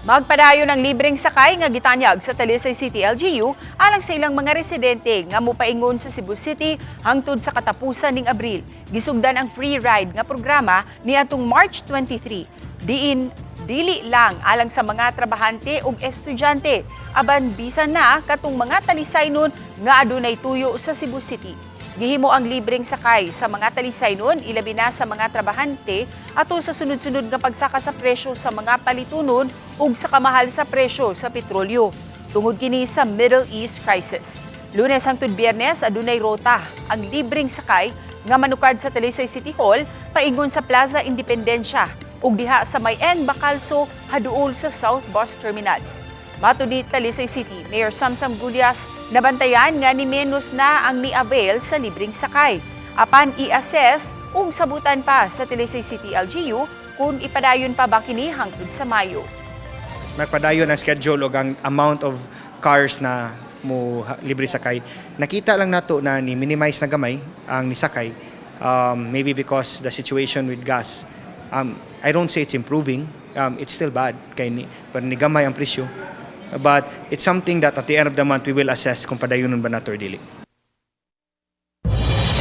Magpadayon ng libreng sakay nga gitanyag sa Talisay City LGU alang sa ilang mga residente nga mopaingon sa Cebu City hangtod sa katapusan ning Abril. Gisugdan ang free ride nga programa niadtong March 23. Diin dili lang alang sa mga trabahante ug estudyante, aban bisan na katong mga talisaynon nga adunay tuyo sa Cebu City. Gihimo ang libreng sakay sa mga talisaynon, ilabi na sa mga trabahante ato sa sunod-sunod nga pagsaka sa presyo sa mga palitunon ug sa kamahal sa presyo sa petrolyo. Tungod kini sa Middle East crisis. Lunes hangtod Biyernes adunay rota ang libreng sakay nga manukad sa Talisay City Hall paingon sa Plaza Independencia ug diha sa Mayen, Bacalso haduol sa South Bus Terminal. Matud ni Talisay City Mayor Samsam Gulyas, nabantayan nga ni menos na ang ni-avail sa libreng sakay. Apan i-assess ug sabutan pa sa Talisay City LGU kung ipadayon pa ba kini hangtod sa Mayo. Nagpadayon ang schedule o ang amount of cars na mo libre sakay. Nakita lang nato na ni-minimize na gamay ang nisakay. Maybe because the situation with gas. I don't say it's improving. It's still bad. Pero ni gamay ang presyo. But it's something that at the end of the month we will assess kung padayunon ba nato or dili.